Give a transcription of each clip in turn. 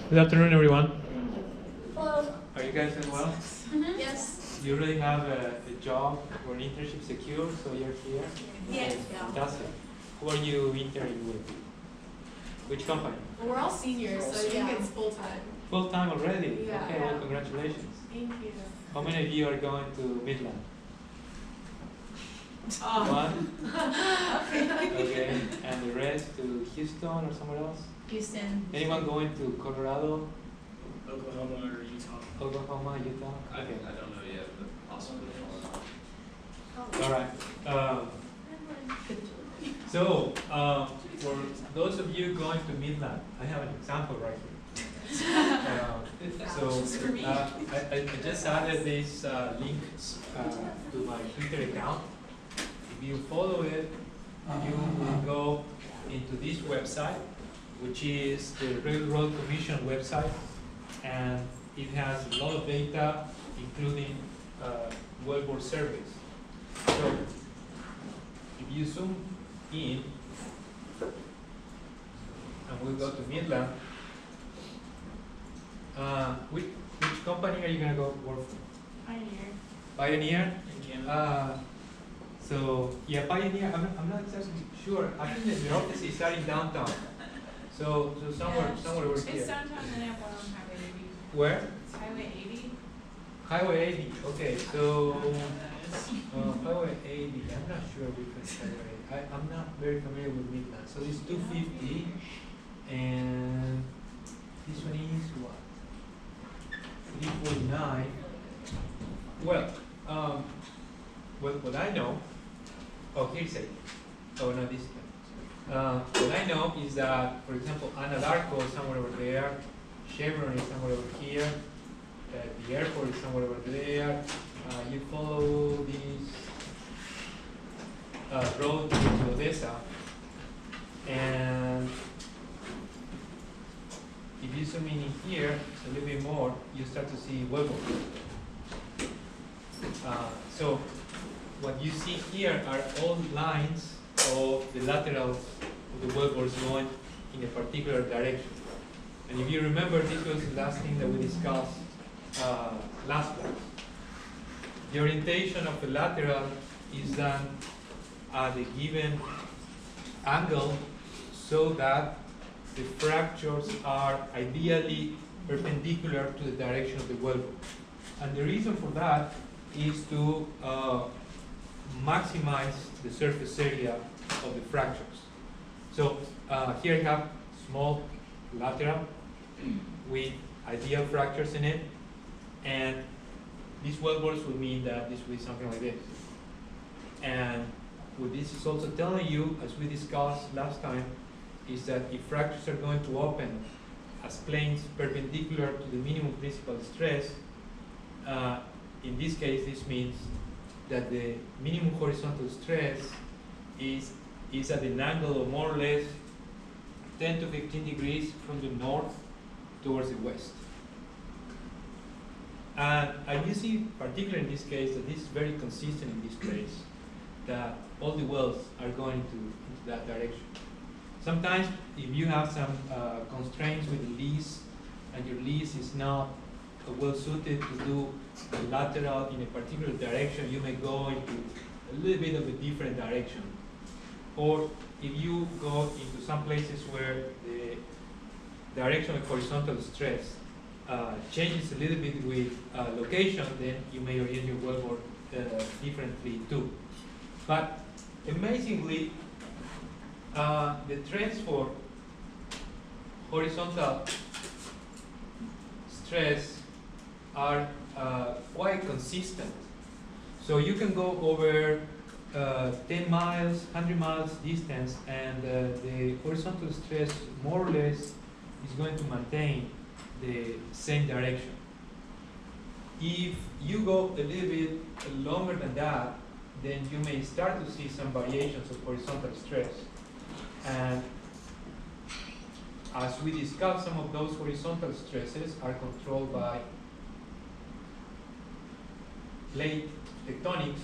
Good afternoon, everyone. Hello. Are you guys doing well? Yes. You really have a job or an internship secure, so you're here? Yes. Fantastic. Who are you interning with? Which company? Well, we're all seniors, so I think it's full time. Full time already? Yeah. Okay, well, congratulations. Thank you. How many of you are going to Midland? Oh. One? Okay. And the rest to Houston or somewhere else? Houston. Anyone going to Colorado? Oklahoma or Utah? Oklahoma, Utah? I Okay. don't know yet, but possibly. All right. So, for those of you going to Midland, I have an example right here. I just added this link to my Twitter account. If you follow it, you will go into this website, which is the Railroad Commission website, and it has a lot of data, including wellbore surveys. So, if you zoom in, and we'll go to Midland, which company are you going to go work for? Pioneer. Pioneer? In Canada? So, yeah, Pioneer, I'm not exactly sure. I think that their office is in downtown. So somewhere over It's here. downtown Minneapolis on Highway 80. Where? It's Highway 80. Highway 80. Okay, so Highway 80. I'm not sure which is Highway 80. I'm not very familiar with Midland. So it's 250, and this one is what? 349. Well, what I know. Oh, here's it. Oh, no, this one. What I know is that, for example, Anadarko is somewhere over there, Chevron is somewhere over here, the airport is somewhere over there. You follow this road to Odessa, and if you zoom in here a little bit more, you start to see wellbore. So what you see here are all lines of the laterals of the wellbores going in a particular direction. And if you remember, this was the last thing that we discussed last class. The orientation of the lateral is done at a given angle so that the fractures are ideally perpendicular to the direction of the wellbore. And the reason for that is to maximize the surface area of the fractures. So here I have small lateral with ideal fractures in it, and these wellbores will mean that this will be something like this. And what this is also telling you, as we discussed last time, is that if fractures are going to open as planes perpendicular to the minimum principal stress, in this case this means that the minimum horizontal stress is at an angle of more or less 10 to 15 degrees from the north towards the west. And you see, particularly in this case, that this is very consistent in this place, that all the wells are going into that direction. Sometimes, if you have some constraints with the lease, and your lease is not well suited to do the lateral in a particular direction, you may go into a little bit of a different direction. Or if you go into some places where the direction of horizontal stress changes a little bit with location, then you may orient your wellbore differently too. But amazingly, the trends for horizontal stress are quite consistent. So you can go over 10 miles, 100 miles distance, and the horizontal stress more or less is going to maintain the same direction. If you go a little bit longer than that, then you may start to see some variations of horizontal stress. And as we discussed, some of those horizontal stresses are controlled by plate tectonics.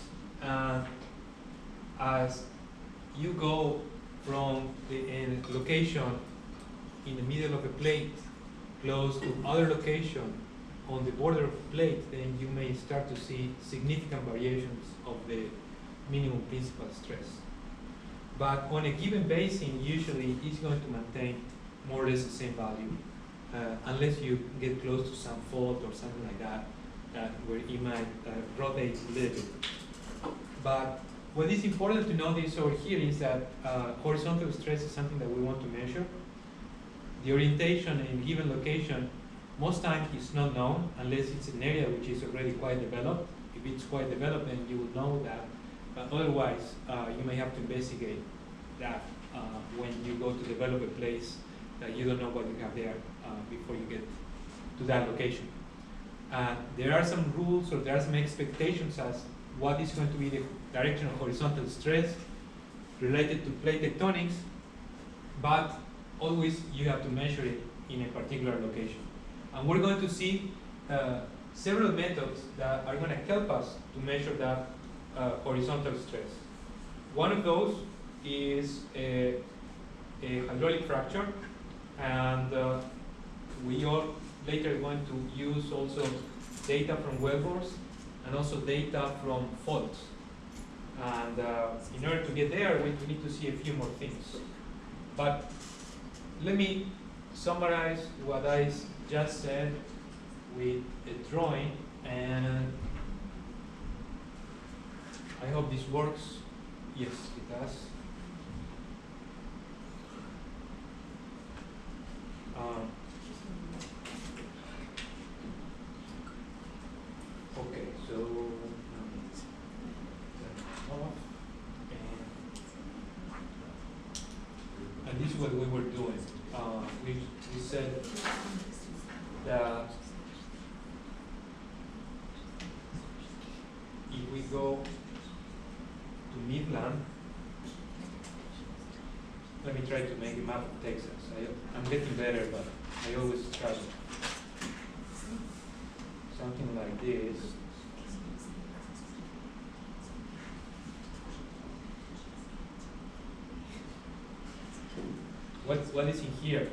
As you go from the location in the middle of a plate close to other location on the border of the plate, then you may start to see significant variations of the minimum principal stress. But on a given basin, usually it's going to maintain more or less the same value, unless you get close to some fault or something like that, where it might rotate a little bit. But what is important to notice over here is that horizontal stress is something that we want to measure. The orientation in a given location most times is not known unless it's an area which is already quite developed. If it's quite developed, then you will know that. But otherwise, you may have to investigate that when you go to develop a place that you don't know what you have there before you get to that location. There are some rules or there are some expectations as what is going to be the direction of horizontal stress related to plate tectonics, but always you have to measure it in a particular location. And we're going to see several methods that are going to help us to measure that horizontal stress. One of those is a hydraulic fracture, and we all later are going to use also data from wellbores and also data from faults. And in order to get there, we need to see a few more things. But let me summarize what I just said with a drawing, and I hope this works. Yes, it does. Okay, so and this is what we were doing. We said that if we go to Midland, let me try to make a map of Texas. I'm getting better, but I always struggle. Something like this. What is in here?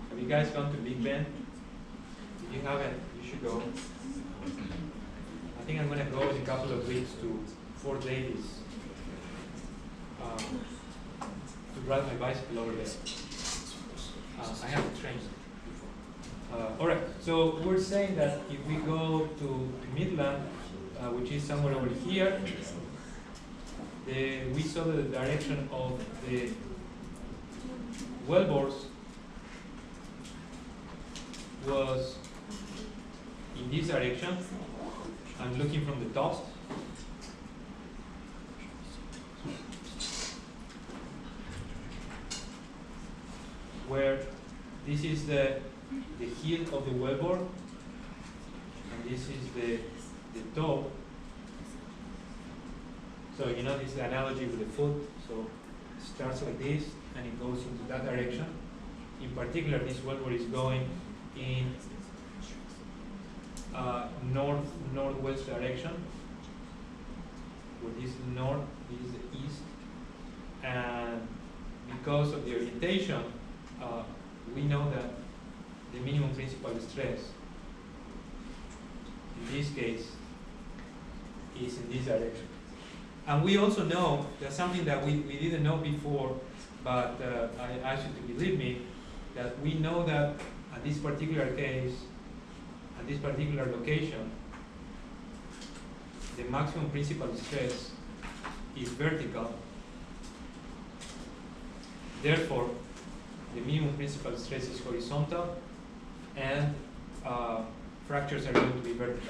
Have you guys gone to Big Bend? If you haven't, you should go. I think I'm going to go in a couple of weeks to Fort Davis to ride my bicycle over there. I haven't trained before. All right, so we're saying that if we go to Midland, which is somewhere over here, we saw the direction of the wellbores was in this direction. I'm looking from the top. Where this is the heel of the wellbore, and this is the toe. So you know this is the analogy with the foot. So it starts like this and it goes into that direction. In particular, this wellbore is going in northwest direction. Where this is the north, this is the east, and because of the orientation, we know that the minimum principal stress in this case is in this direction. And we also know that something that we didn't know before, but I ask you to believe me, that we know that at this particular case, at this particular location, the maximum principal stress is vertical. Therefore, the minimum principal stress is horizontal, and fractures are going to be vertical.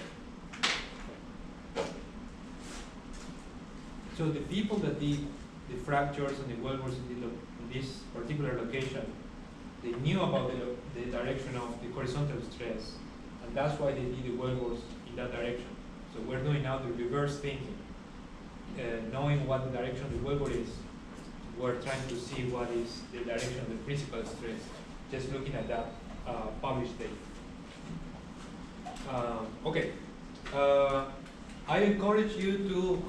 So the people that did the fractures and the wellbores in this particular location, they knew about the direction of the horizontal stress, and that's why they did the wellbores in that direction. So we're doing now the reverse thinking. Knowing what the direction of the wellbore is, we're trying to see what is the direction of the principal stress, just looking at that published data. Okay, I encourage you to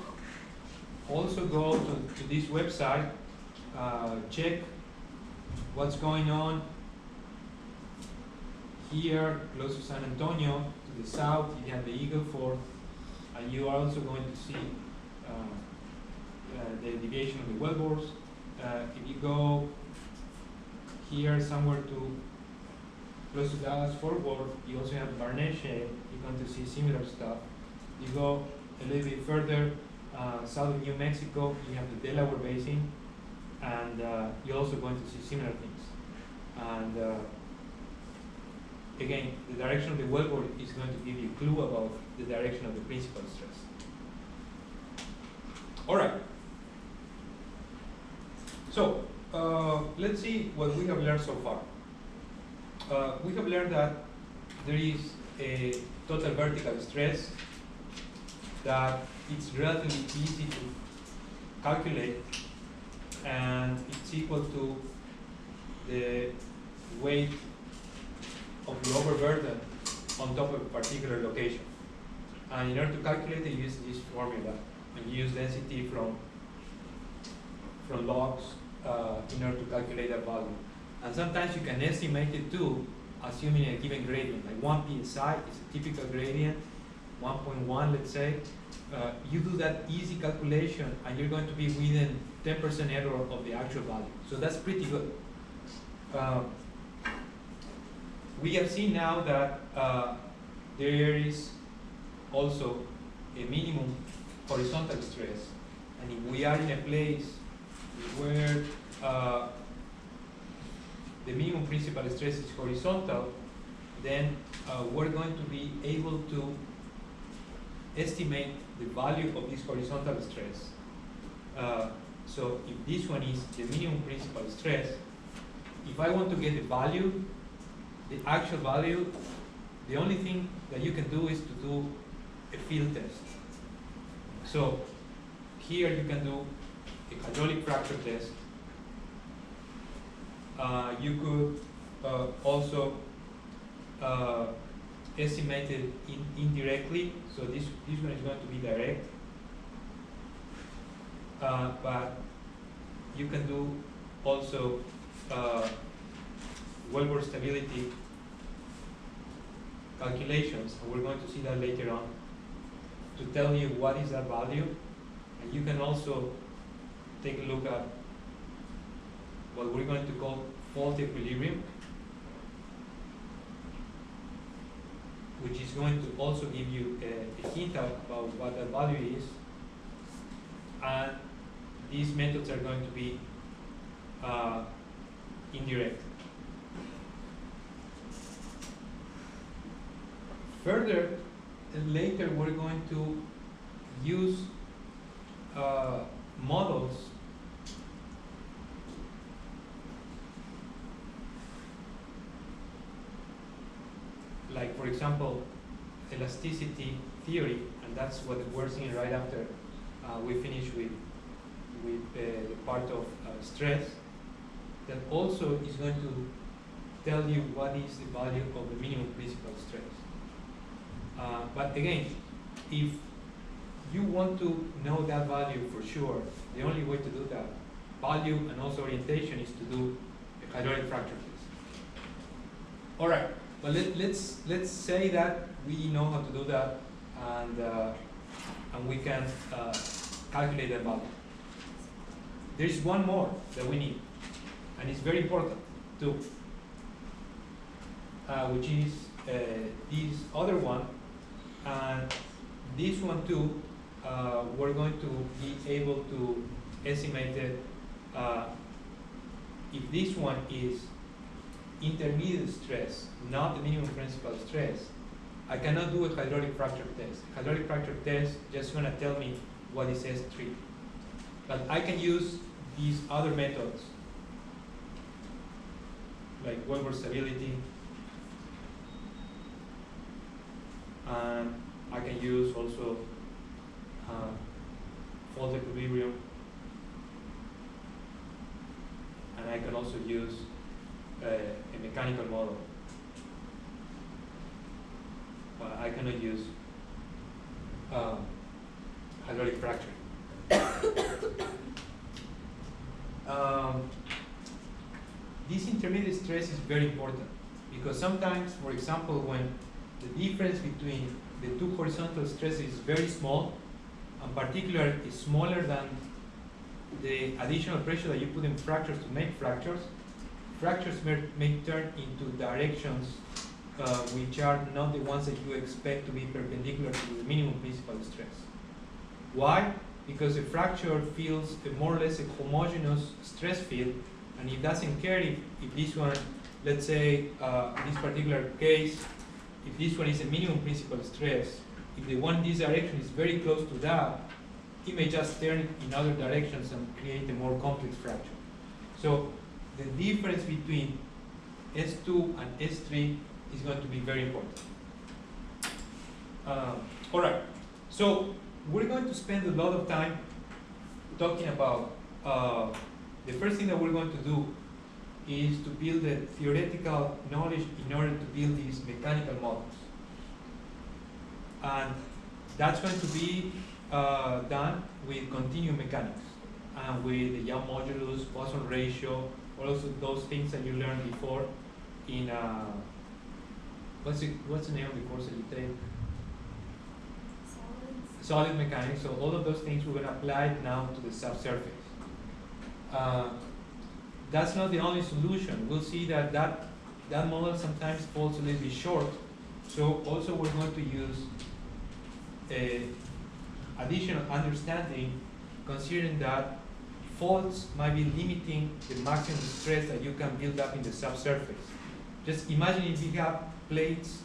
also go to this website, check what's going on here close to San Antonio. To the south, you have the Eagle Ford, and you are also going to see the deviation of the wellbores. If you go here somewhere to close to Dallas Fort Worth, you also have Barnett Shale. You're going to see similar stuff. You go a little bit further south of New Mexico, you have the Delaware Basin, and you're also going to see similar things. And again, the direction of the wellbore is going to give you a clue about the direction of the principal stress. All right. So let's see what we have learned so far. We have learned that there is a total vertical stress, that it's relatively easy to calculate, and it's equal to the weight of the overburden on top of a particular location. And in order to calculate it, you use this formula, and you use density from logs in order to calculate that value. And sometimes you can estimate it too, assuming a given gradient, like 1 psi is a typical gradient, 1.1 let's say. You do that easy calculation and you're going to be within 10% error of the actual value. So that's pretty good. We have seen now that there is also a minimum horizontal stress, and if we are in a place where the minimum principal stress is horizontal, then we're going to be able to estimate the value of this horizontal stress. So if this one is the minimum principal stress, if I want to get the value, the actual value, the only thing that you can do is to do a field test. So here you can do a hydraulic fracture test. You could also estimate it indirectly. So this one is going to be direct. But you can do also wellbore stability calculations, and we're going to see that later on, to tell you what is that value. And you can also take a look at what we're going to call fault equilibrium, which is going to also give you a hint about what that value is. And these methods are going to be indirect. Further, later we're going to use models like, for example, elasticity theory, and that's what we're seeing right after we finish with the part of stress, that also is going to tell you what is the value of the minimum principal stress. But again, if you want to know that value for sure, the only way to do that, value and also orientation, is to do a hydraulic fracture test. All right, but let's say that we know how to do that, and we can calculate that value. There's one more that we need, and it's very important too, which is this other one. And this one too, we're going to be able to estimate it. If this one is intermediate stress, not the minimum principal stress, I cannot do a hydraulic fracture test. Hydraulic fracture test just going to tell me what is S3. But I can use these other methods, like wellbore stability, and I can use also fault equilibrium, and I can also use a mechanical model. I cannot use hydraulic fracture. intermediate stress is very important because sometimes, for example, when the difference between the two horizontal stresses is very small, and particularly is smaller than the additional pressure that you put in fractures to make fractures, fractures may turn into directions which are not the ones that you expect to be perpendicular to the minimum principal stress. Why? Because a fracture feels more or less a homogeneous stress field, and it doesn't care if this one, let's say, in this particular case, if this one is a minimum principal stress, if the one in this direction is very close to that, it may just turn in other directions and create a more complex fracture. So the difference between S2 and S3 is going to be very important. All right, so we're going to spend a lot of time talking about the first thing that we're going to do is to build the theoretical knowledge in order to build these mechanical models. And that's going to be done with continuum mechanics and with the Young modulus, Poisson ratio, also those things that you learned before in what's the name of the course that you take? Solid mechanics. So all of those things we're going to apply now to the subsurface. That's not the only solution. We'll see that that model sometimes falls a little bit short. So also we're going to use additional understanding, considering that faults might be limiting the maximum stress that you can build up in the subsurface. Just imagine if you have plates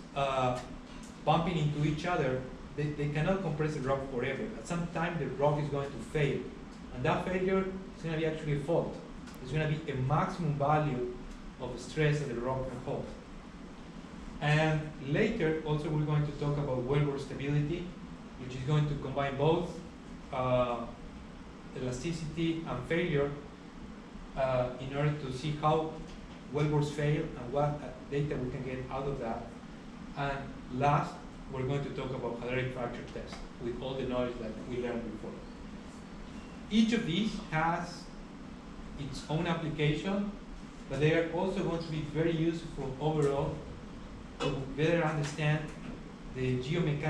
bumping into each other, they cannot compress the rock forever. At some time the rock is going to fail, and that failure is going to be actually a fault. It's going to be a maximum value of stress that the rock can hold. And later also we're going to talk about wellbore stability, which is going to combine both elasticity and failure in order to see how wellbores fail and what data we can get out of that. And last, we're going to talk about hydraulic fracture test with all the knowledge that we learned before. Each of these has its own application, but they are also going to be very useful overall to better understand the geomechanics